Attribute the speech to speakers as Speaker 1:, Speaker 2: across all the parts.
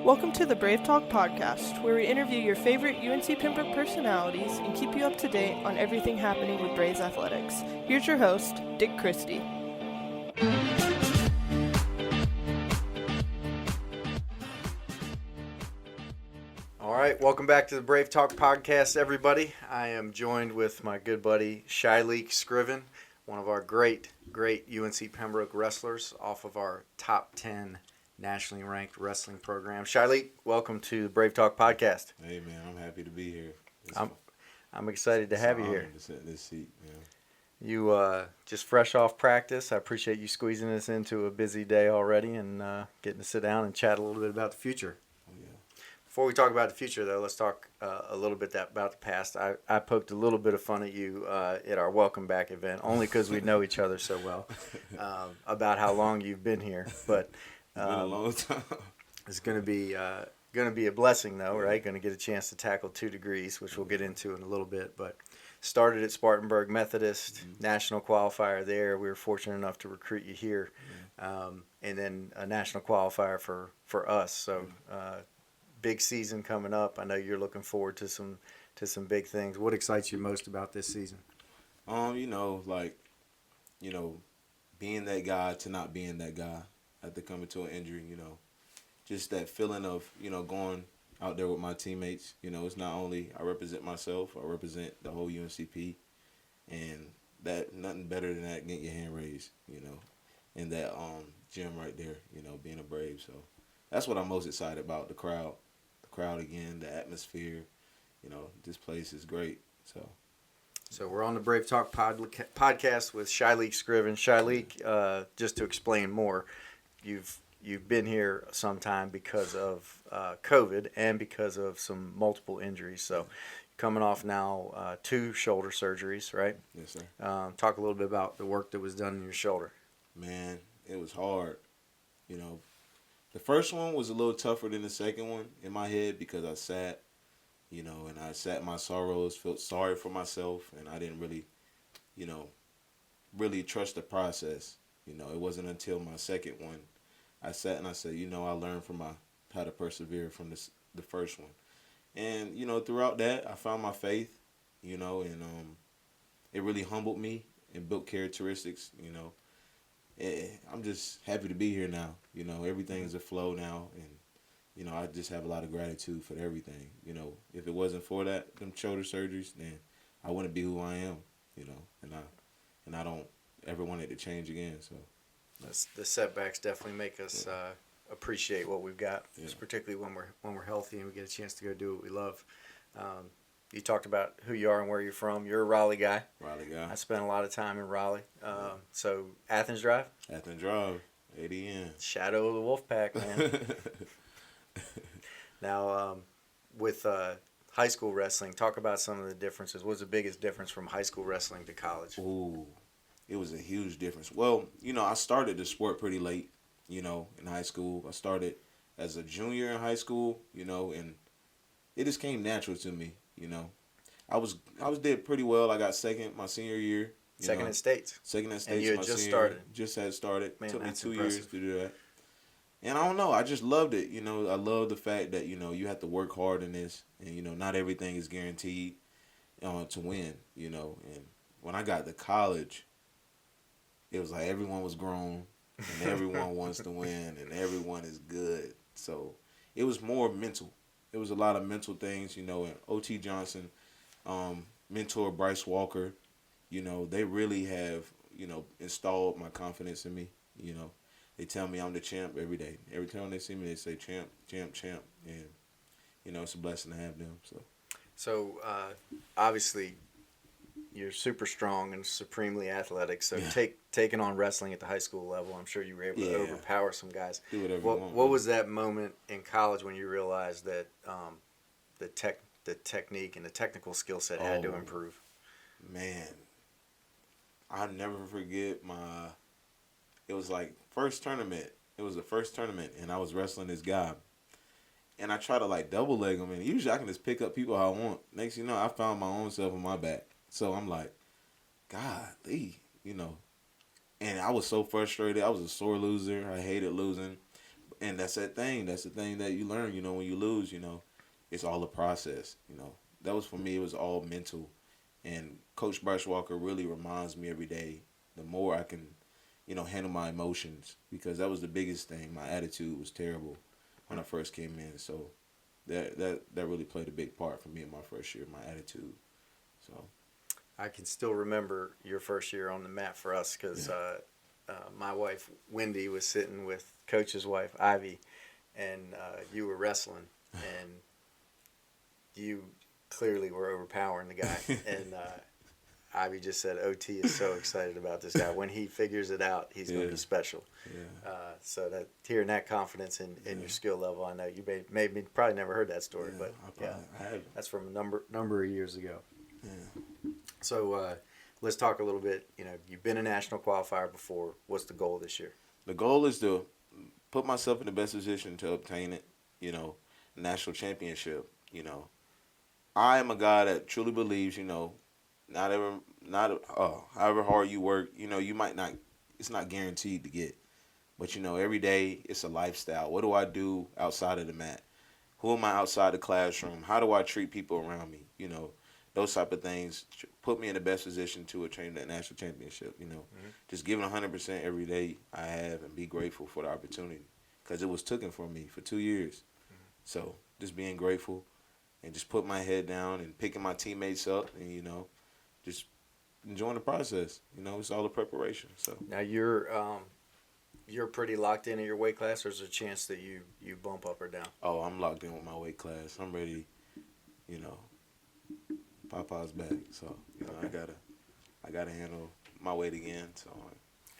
Speaker 1: Welcome to the Bravetalk podcast, where we interview your favorite UNC Pembroke personalities and keep you up to date on everything happening with Braves athletics. Here's your host, Dick Christie.
Speaker 2: All right, welcome back to the Bravetalk podcast, everybody. I am joined with my good buddy Shylik Scriven, one of our great UNC Pembroke wrestlers off of our top 10 nationally ranked wrestling program. Shylik, welcome to the Bravetalk podcast.
Speaker 3: Hey man, I'm happy to be here.
Speaker 2: I'm excited to have you here.
Speaker 3: To sit in this seat, man.
Speaker 2: You just fresh off practice. I appreciate you squeezing us into a busy day already and getting to sit down and chat a little bit about the future. Before we talk about the future, though, let's talk a little bit about the past. I poked a little bit of fun at you at our welcome back event, only because we know each other so well, about how long you've been here. But
Speaker 3: it's been a long time.
Speaker 2: It's going to be a blessing, though, right? Going to get a chance to tackle 2 degrees, which we'll get into in a little bit. But started at Spartanburg Methodist, national qualifier there. We were fortunate enough to recruit you here, and then a national qualifier for us. So. Big season coming up. I know you're looking forward to some big things. What excites you most about this season?
Speaker 3: Being that guy to not being that guy after coming to an injury, just that feeling of, going out there with my teammates. It's not only I represent myself, I represent the whole UNCP, and that nothing better than that getting your hand raised, in that gym right there, being a Brave. So that's what I'm most excited about, the crowd again, the atmosphere. This place is great. So
Speaker 2: we're on the Bravetalk podcast with Shylik Scriven. Shylik, just to explain more, you've been here some time because of COVID and because of some multiple injuries. So coming off now 2 shoulder surgeries, right?
Speaker 3: Yes, sir.
Speaker 2: Talk a little bit about the work that was done in your shoulder.
Speaker 3: Man, it was hard. The first one was a little tougher than the second one in my head because I sat, and I sat in my sorrows, felt sorry for myself, and I didn't really, really trust the process. It wasn't until my second one I sat and I said, I learned from how to persevere from the first one. And, throughout that, I found my faith, and it really humbled me and built characteristics, I'm just happy to be here now. Everything's a flow now, and I just have a lot of gratitude for everything. If it wasn't for them shoulder surgeries, then I wouldn't be who I am. And I don't ever want it to change again. So
Speaker 2: the setbacks definitely make us appreciate what we've got, particularly when we're healthy and we get a chance to go do what we love. You talked about who you are and where you're from. You're a Raleigh guy. I spent a lot of time in Raleigh. So Athens Drive?
Speaker 3: Athens Drive, ADN.
Speaker 2: Shadow of the Wolfpack, man. Now, with high school wrestling, talk about some of the differences. What's the biggest difference from high school wrestling to college?
Speaker 3: Ooh, it was a huge difference. Well, I started the sport pretty late, in high school. I started as a junior in high school, and it just came natural to me. I did pretty well. I got second my senior year.
Speaker 2: Second in states.
Speaker 3: Second in states.
Speaker 2: And you had just started.
Speaker 3: Just had started.
Speaker 2: Man,
Speaker 3: took me 2
Speaker 2: impressive.
Speaker 3: years to do that. And I don't know. I just loved it. I love the fact that you have to work hard in this, and not everything is guaranteed to win. And when I got to college, it was like everyone was grown and everyone wants to win and everyone is good. So it was more mental. It was a lot of mental things, and O.T. Johnson, mentor Bryce Walker, they really have, installed my confidence in me. They tell me I'm the champ every day. Every time they see me, they say champ, champ, champ. And, it's a blessing to have them.
Speaker 2: So obviously, you're super strong and supremely athletic. So taking on wrestling at the high school level, I'm sure you were able to overpower some guys.
Speaker 3: Do whatever you want.
Speaker 2: What was that moment in college when you realized that the technique and the technical skill set had to improve?
Speaker 3: Man, I'll never forget it was like first tournament. It was the first tournament, and I was wrestling this guy. And I try to double leg him, and usually I can just pick up people I want. Next thing you know, I found my own self on my back. So I'm like, golly, And I was so frustrated. I was a sore loser. I hated losing. And that's that thing. That's the thing that you learn, when you lose, it's all a process, That was for me, it was all mental. And Coach Bryce Walker really reminds me every day, the more I can, handle my emotions, because that was the biggest thing. My attitude was terrible when I first came in. So that really played a big part for me in my first year, my attitude. So
Speaker 2: I can still remember your first year on the mat for us because my wife, Wendy, was sitting with Coach's wife, Ivy, and you were wrestling, and you clearly were overpowering the guy. And Ivy just said, OT is so excited about this guy. When he figures it out, he's going to be special.
Speaker 3: Yeah.
Speaker 2: So that hearing that confidence in your skill level, I know you maybe probably never heard that story, but that's from a number of years ago.
Speaker 3: Yeah.
Speaker 2: So let's talk a little bit. You've been a national qualifier before. What's the goal this year?
Speaker 3: The goal is to put myself in the best position to obtain it, national championship. I am a guy that truly believes, however hard you work, you might not, it's not guaranteed to get. But, every day it's a lifestyle. What do I do outside of the mat? Who am I outside the classroom? How do I treat people around me? Those type of things put me in the best position to attain that national championship, Just giving 100% every day I have and be grateful for the opportunity because it was taken from me for 2 years. So just being grateful and just putting my head down and picking my teammates up and, just enjoying the process. It's all a preparation. So
Speaker 2: now you're pretty locked in at your weight class, or is there a chance that you bump up or down?
Speaker 3: Oh, I'm locked in with my weight class. I'm ready, Papa's back. So, okay. I gotta handle my weight again. So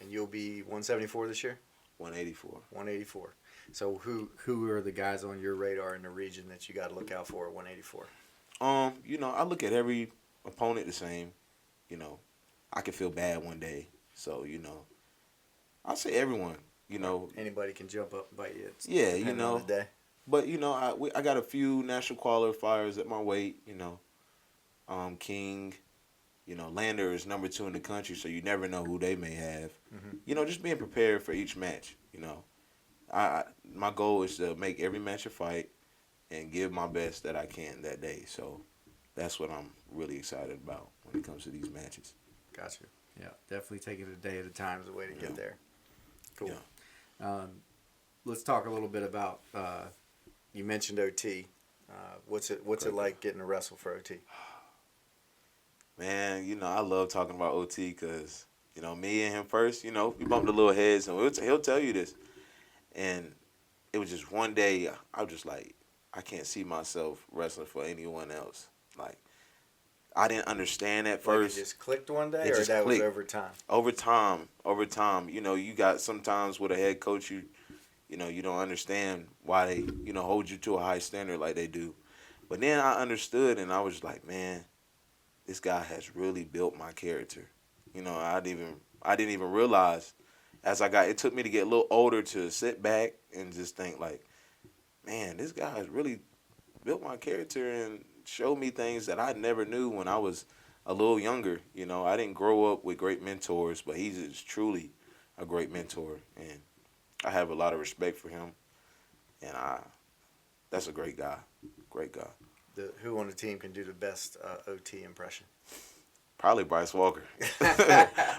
Speaker 2: and you'll be 174 this year?
Speaker 3: 184.
Speaker 2: 184. So who are the guys on your radar in the region that you got to look out for at 184?
Speaker 3: I look at every opponent the same. I can feel bad one day. So, I say everyone,
Speaker 2: Anybody can jump up and bite you.
Speaker 3: Yeah,
Speaker 2: on the day.
Speaker 3: But, I got a few national qualifiers at my weight, King, Lander is number 2 in the country, so you never know who they may have. Mm-hmm. Just being prepared for each match, my goal is to make every match a fight and give my best that I can that day. So that's what I'm really excited about when it comes to these matches.
Speaker 2: Gotcha. Yeah, definitely taking it a day at a time is the way to get there. Cool.
Speaker 3: Yeah.
Speaker 2: Let's talk a little bit about, you mentioned OT. What's it like getting to wrestle for OT?
Speaker 3: Man, I love talking about OT because, me and him first, we bumped a little heads, and he'll tell you this. And it was just one day, I was just like, I can't see myself wrestling for anyone else. Like, I didn't understand at first.
Speaker 2: Like it just clicked one day, or that was over time?
Speaker 3: Over time. You got sometimes with a head coach, you don't understand why they, hold you to a high standard like they do. But then I understood, and I was like, man, this guy has really built my character. I didn't even realize as it took me to get a little older to sit back and just think like, man, this guy has really built my character and showed me things that I never knew when I was a little younger. I didn't grow up with great mentors, but he's just truly a great mentor, and I have a lot of respect for him. And that's a great guy. Great guy.
Speaker 2: Who on the team can do the best OT impression?
Speaker 3: Probably Bryce Walker.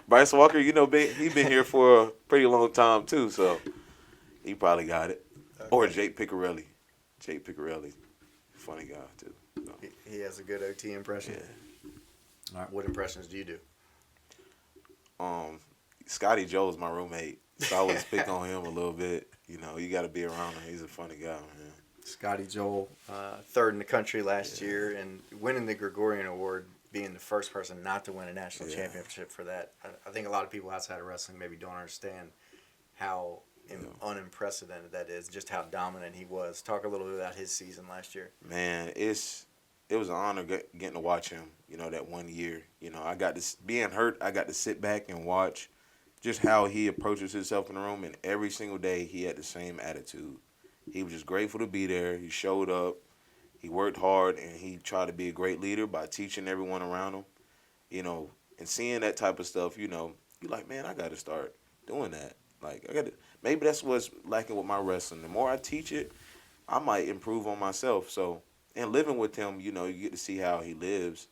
Speaker 3: Bryce Walker, he been here for a pretty long time too, so he probably got it. Okay. Or Jake Picarelli. Funny guy too. So.
Speaker 2: He has a good OT impression.
Speaker 3: Yeah.
Speaker 2: All right. What impressions do you do?
Speaker 3: Scotty Joe's my roommate, so I always pick on him a little bit. You got to be around him. He's a funny guy, man.
Speaker 2: Scotty Joel, third in the country last year, and winning the Gregorian Award, being the first person not to win a national championship for that. I think a lot of people outside of wrestling maybe don't understand how unprecedented that is, just how dominant he was. Talk a little bit about his season last year.
Speaker 3: Man, it was an honor getting to watch him, that 1 year. I got to, being hurt, I got to sit back and watch just how he approaches himself in the room, and every single day he had the same attitude. He was just grateful to be there. He showed up. He worked hard, and he tried to be a great leader by teaching everyone around him. And seeing that type of stuff, you're like, man, I got to start doing that. Like, maybe that's what's lacking with my wrestling. The more I teach it, I might improve on myself. So, and living with him, you get to see how he lives,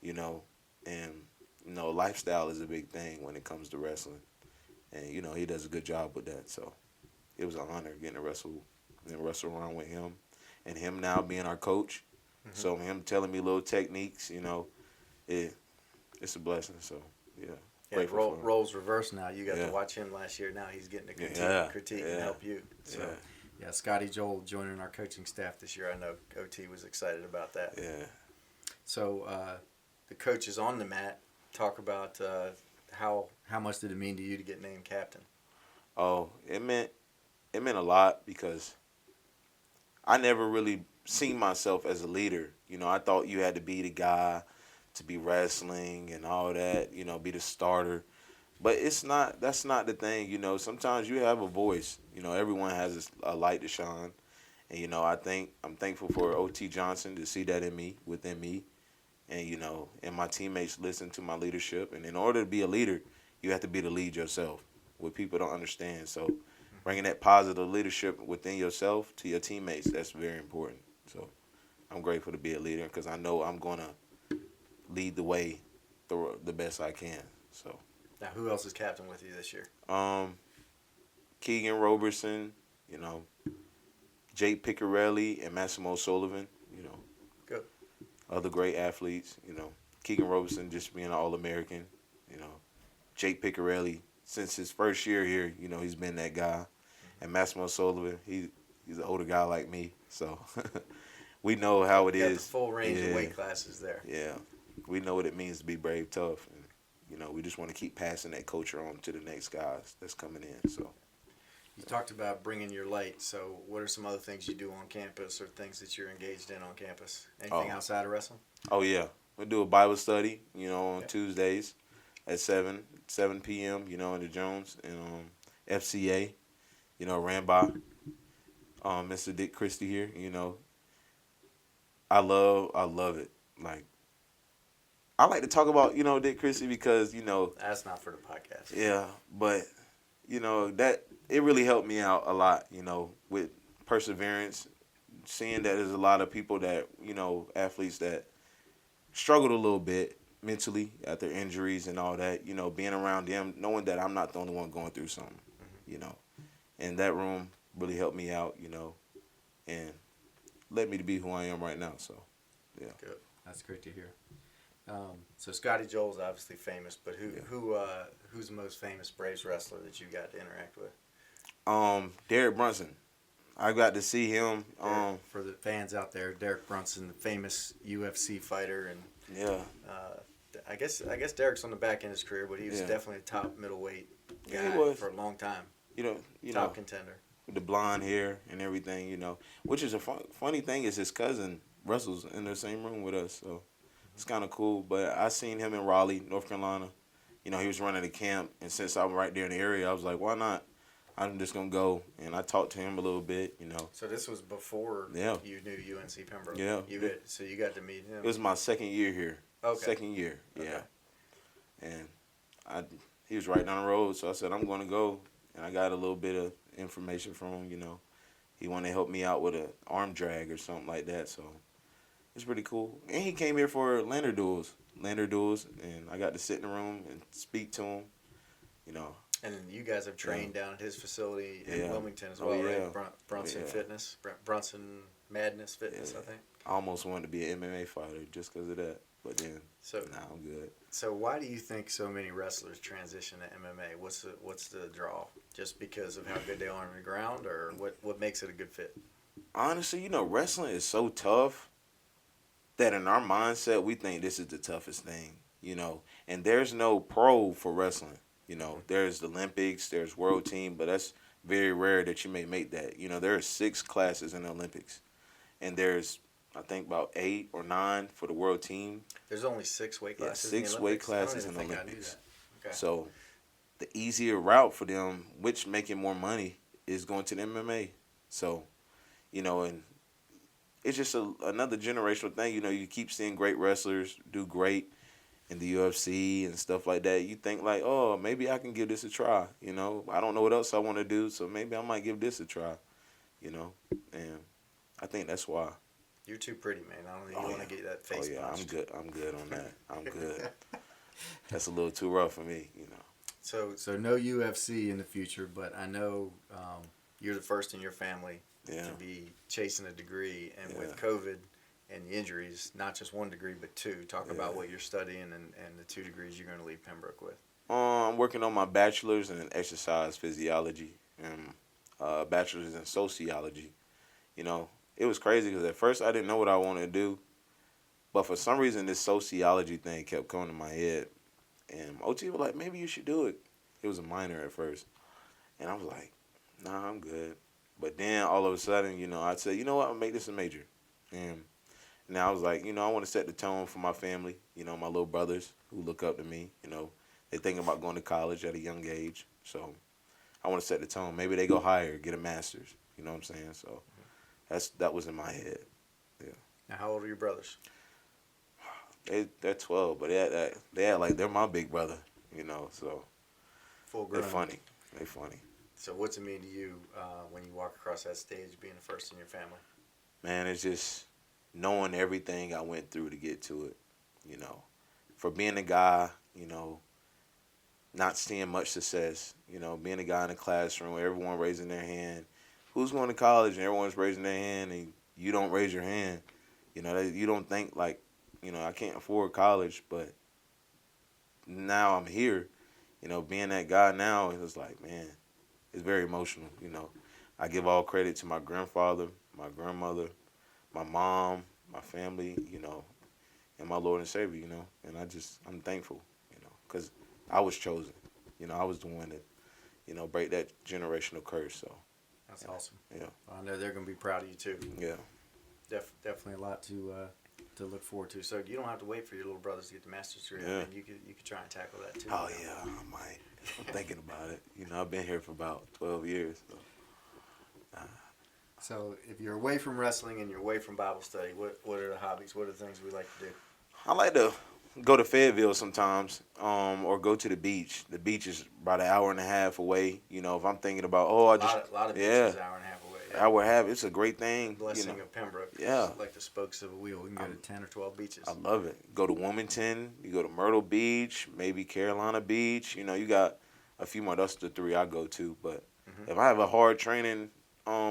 Speaker 3: and lifestyle is a big thing when it comes to wrestling, and he does a good job with that. So, it was an honor getting to wrestle around with him, and him now being our coach. Mm-hmm. So him telling me little techniques, it's a blessing. So
Speaker 2: yeah. Roles reversed now. You got to watch him last year. Now he's getting to critique and help you. So Scotty Joel joining our coaching staff this year. I know OT was excited about that.
Speaker 3: Yeah.
Speaker 2: So the coaches on the mat talk about how much did it mean to you to get named captain?
Speaker 3: Oh, it meant a lot because I never really seen myself as a leader. I thought you had to be the guy to be wrestling and all that, be the starter. But that's not the thing, Sometimes you have a voice. Everyone has a light to shine. And, I'm thankful for O.T. Johnson to see that within me. And, and my teammates listen to my leadership. And in order to be a leader, you have to be the lead yourself, what people don't understand. So bringing that positive leadership within yourself to your teammates, that's very important. So I'm grateful to be a leader because I know I'm going to lead the way the best I can. So
Speaker 2: now, who else is captain with you this year?
Speaker 3: Keegan Roberson, Jake Piccarelli, and Massimo Sullivan,
Speaker 2: Good.
Speaker 3: Other great athletes, Keegan Roberson just being an All-American, Jake Piccarelli, since his first year here, he's been that guy. And Massimo Sullivan, he's an older guy like me, so we know how it is.
Speaker 2: The full range of weight classes there.
Speaker 3: Yeah, we know what it means to be brave, tough, and we just want to keep passing that culture on to the next guys that's coming in. So
Speaker 2: you talked about bringing your light. So what are some other things you do on campus or things that you're engaged in on campus? Anything outside of wrestling?
Speaker 3: Oh yeah, we do a Bible study, on Tuesdays at 7 p.m. In the Jones and FCA. Ran by Mr. Dick Christie here. I love it. Like, I like to talk about Dick Christie because
Speaker 2: that's not for the podcast.
Speaker 3: Yeah, but that it really helped me out a lot. With perseverance, seeing that there's a lot of people that athletes that struggled a little bit mentally after injuries and all that. Being around them, knowing that I'm not the only one going through something. And that room really helped me out, and led me to be who I am right now. So, yeah.
Speaker 2: Good. That's great to hear. So Scotty Joel's obviously famous, but who's the most famous Braves wrestler that you got to interact with?
Speaker 3: Derek Brunson. I got to see him.
Speaker 2: For the fans out there, Derek Brunson, the famous UFC fighter, and I guess Derek's on the back end of his career, but he was definitely a top middleweight guy for a long time. Top contender.
Speaker 3: With the blonde hair and everything, Which is a funny thing is his cousin wrestles in the same room with us, so it's kind of cool. But I seen him in Raleigh, North Carolina. He was running a camp, and since I'm right there in the area, I was like, why not? I'm just gonna go, and I talked to him a little bit,
Speaker 2: So this was before you knew UNC Pembroke.
Speaker 3: Yeah.
Speaker 2: So you got to meet him.
Speaker 3: It was my second year here.
Speaker 2: Okay.
Speaker 3: Second year,
Speaker 2: okay.
Speaker 3: And he was right down the road, so I said I'm gonna go. And I got a little bit of information from him, He wanted to help me out with an arm drag or something like that, so it's pretty cool. And he came here for Lander duels, and I got to sit in the room and speak to him,
Speaker 2: And you guys have trained down at his facility in Wilmington as well, right? Brunson Fitness, Brunson Madness Fitness, I think.
Speaker 3: I almost wanted to be an MMA fighter just because of that, but then I'm good.
Speaker 2: So why do you think so many wrestlers transition to MMA? What's the draw? Just because of how good they are on the ground, or what makes it a good fit?
Speaker 3: Honestly, wrestling is so tough that in our mindset we think this is the toughest thing, And there's no pro for wrestling. There's the Olympics, there's world team, but that's very rare that you may make that. There are 6 classes in the Olympics, and there's I think about 8 or 9 for the world team.
Speaker 2: There's only 6 weight classes.
Speaker 3: Yeah, 6 weight classes in the Olympics.
Speaker 2: I knew that. Okay.
Speaker 3: So the easier route for them, which making more money, is going to the MMA. So, and it's just another generational thing. You keep seeing great wrestlers do great, in the UFC and stuff like that, you think like, oh, maybe I can give this a try. You know, I don't know what else I want to do, so maybe I might give this a try. You know, and I think that's why.
Speaker 2: You're too pretty, man. I don't think you want to get that face punched.
Speaker 3: I'm good. I'm good on that. I'm good. That's a little too rough for me, you know.
Speaker 2: So no UFC in the future, but I know you're the first in your family to be chasing a degree, and with COVID and the injuries, not just 1 degree but 2. Talk about what you're studying and the 2 degrees you're going to leave Pembroke with.
Speaker 3: I'm working on my bachelor's in exercise physiology and bachelor's in sociology. You know, it was crazy because at first I didn't know what I wanted to do, but for some reason this sociology thing kept coming to my head. And OT was like, maybe you should do it. It was a minor at first. And I was like, nah, I'm good. But then all of a sudden, you know, I said, you know what, I'll make this a major. And now I was like, you know, I want to set the tone for my family, you know, my little brothers who look up to me, you know. They're thinking about going to college at a young age. So I want to set the tone. Maybe they go higher, get a master's. You know what I'm saying? So that was in my head. Yeah.
Speaker 2: Now, how old are your brothers?
Speaker 3: They're 12, but they act like they're my big brother, you know. So
Speaker 2: full grown.
Speaker 3: They're funny. They're funny.
Speaker 2: So what's it mean to you when you walk across that stage, being the first in your family?
Speaker 3: Man, it's just knowing everything I went through to get to it, you know. For being a guy, you know, not seeing much success, you know, being a guy in the classroom, everyone raising their hand. Who's going to college and everyone's raising their hand and you don't raise your hand? You know, you don't think like, you know, I can't afford college, but now I'm here. You know, being that guy now, it was like, man, it's very emotional, you know. I give all credit to my grandfather, my grandmother, my mom, my family, you know, and my Lord and Savior, you know. And I'm thankful, you know, because I was chosen. You know, I was the one that, you know, break that generational curse. So
Speaker 2: that's awesome.
Speaker 3: Yeah.
Speaker 2: Well, I know they're going to be proud of you, too.
Speaker 3: Yeah.
Speaker 2: Definitely a lot to look forward to. So you don't have to wait for your little brothers to get the master's degree.
Speaker 3: Yeah.
Speaker 2: I mean, you could try and tackle that, too.
Speaker 3: Oh, yeah, I might. I'm thinking about it. You know, I've been here for about 12 years.
Speaker 2: So if you're away from wrestling and you're away from Bible study, what are the hobbies? What are the things we like to do?
Speaker 3: I like to go to Fayetteville sometimes, or go to the beach. The beach is about an hour and a half away. You know, if I'm thinking about,
Speaker 2: a lot of beaches, hour and a half away. Yeah.
Speaker 3: Hour and a half, it's a great thing.
Speaker 2: Blessing
Speaker 3: you know.
Speaker 2: of Pembroke.
Speaker 3: Yeah.
Speaker 2: It's like the spokes of a wheel. We can go to 10 or 12 beaches.
Speaker 3: I love it. Go to Wilmington. You go to Myrtle Beach, maybe Carolina Beach. You know, you got a few more. That's the 3 I go to. But if I have a hard training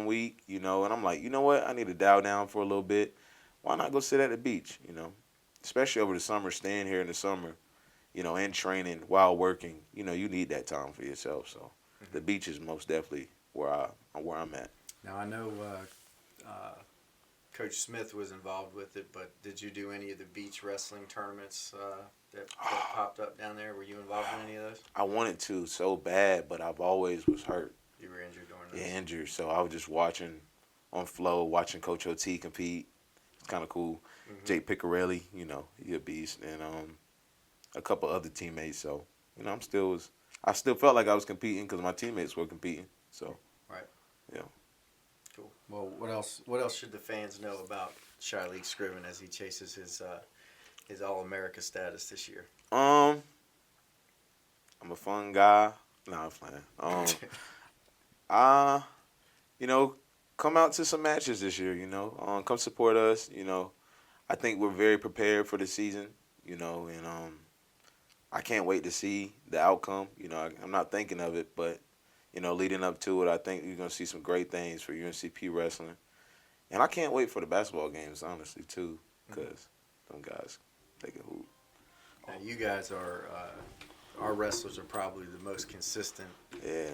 Speaker 3: week, you know, and I'm like, you know what, I need to dial down for a little bit. Why not go sit at the beach, you know? Especially over the summer, staying here in the summer, you know, and training while working. You know, you need that time for yourself. So the beach is most definitely where I'm at.
Speaker 2: Now, I know Coach Smith was involved with it, but did you do any of the beach wrestling tournaments that popped up down there? Were you involved in any of those?
Speaker 3: I wanted to so bad, but I've always was hurt.
Speaker 2: You were injured during those?
Speaker 3: Yeah, injured. So I was just watching on Flow, watching Coach OT compete. It's kind of cool. Jake Piccarelli, you know, he's a beast, and a couple other teammates. So, you know, I still felt like I was competing because my teammates were competing. So,
Speaker 2: right.
Speaker 3: Yeah.
Speaker 2: Cool. Well, what else should the fans know about Shylik Scriven as he chases his All-America status this year?
Speaker 3: I'm a fun guy. No, I'm playing. You know, come out to some matches this year, you know. Come support us, you know. I think we're very prepared for the season, you know, and I can't wait to see the outcome. You know, I'm not thinking of it, but, you know, leading up to it, I think you're going to see some great things for UNCP wrestling. And I can't wait for the basketball games, honestly, too, because them guys, they can hoop.
Speaker 2: Now, you guys are, our wrestlers are probably the most consistent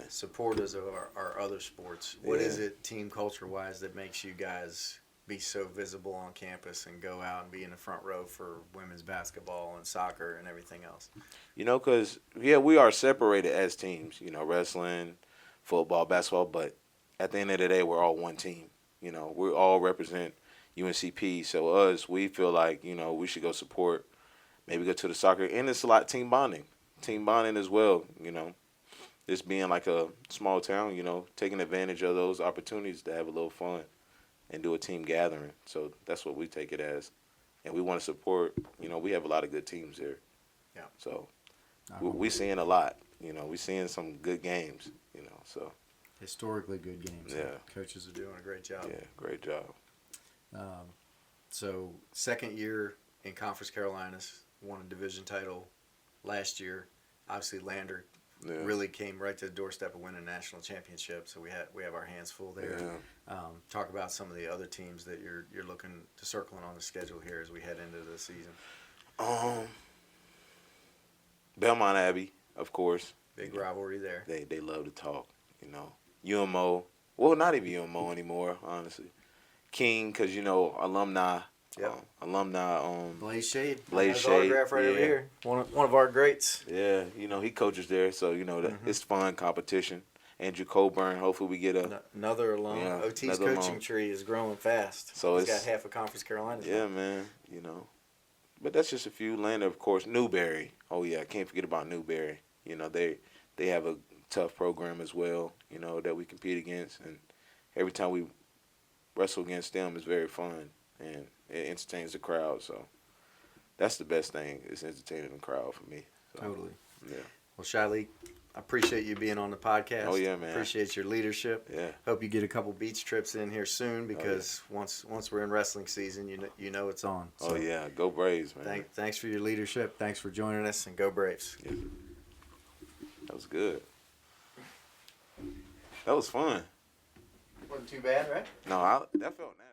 Speaker 2: supporters of our other sports. What is it, team culture-wise, that makes you guys be so visible on campus and go out and be in the front row for women's basketball and soccer and everything else?
Speaker 3: You know, because, we are separated as teams, you know, wrestling, football, basketball, but at the end of the day, we're all one team. You know, we all represent UNCP. So we feel like, you know, we should go support, maybe go to the soccer. And it's a lot team bonding as well, you know. Just being like a small town, you know, taking advantage of those opportunities to have a little fun and do a team gathering. So that's what we take it as. And we want to support, you know, we have a lot of good teams here.
Speaker 2: Yeah.
Speaker 3: So we seeing a lot. You know, we seeing some good games. You know, so
Speaker 2: Historically good games.
Speaker 3: Yeah.
Speaker 2: Coaches are doing a great job.
Speaker 3: yeah, great job.
Speaker 2: So second year in Conference Carolinas, won a division title last year. Obviously Lander
Speaker 3: Yeah.
Speaker 2: really came right to the doorstep of winning a national championship. So we have our hands full there.
Speaker 3: Yeah.
Speaker 2: Talk about some of the other teams that you're looking to circling on the schedule here as we head into the season.
Speaker 3: Belmont Abbey, of course.
Speaker 2: Big rivalry there.
Speaker 3: They love to talk. You know, UMO. Well, not even UMO anymore, honestly. King, because, you know, alumni.
Speaker 2: Yep.
Speaker 3: Alumni.
Speaker 2: Blaze Shade.
Speaker 3: Blaze
Speaker 2: His
Speaker 3: Shade,
Speaker 2: autograph right over
Speaker 3: yeah.
Speaker 2: here. One of our greats.
Speaker 3: Yeah, you know, he coaches there, so, you know, it's fun competition. Andrew Coburn, hopefully we get
Speaker 2: Another alum.
Speaker 3: Yeah,
Speaker 2: OT's
Speaker 3: another
Speaker 2: coaching
Speaker 3: alum.
Speaker 2: tree is growing fast.
Speaker 3: So
Speaker 2: He's got
Speaker 3: it's-
Speaker 2: half of Conference Carolina.
Speaker 3: Yeah, man, you know. But that's just a few. Lander, of course. Newberry. Oh, yeah, I can't forget about Newberry. You know, they have a tough program as well, you know, that we compete against. And every time we wrestle against them, it's very fun. And it entertains the crowd. So that's the best thing, is entertaining the crowd for me. So,
Speaker 2: Totally.
Speaker 3: Yeah.
Speaker 2: Well, Shylik, I appreciate you being on the podcast.
Speaker 3: Oh, yeah, man.
Speaker 2: Appreciate your leadership.
Speaker 3: Yeah.
Speaker 2: Hope you get a couple beach trips in here soon because once we're in wrestling season, you know it's on. So
Speaker 3: Oh, yeah. Go Braves, man.
Speaker 2: Thanks for your leadership. Thanks for joining us, and go Braves.
Speaker 3: Yeah. That was good. That was fun.
Speaker 2: Wasn't too bad, right?
Speaker 3: No, that felt natural.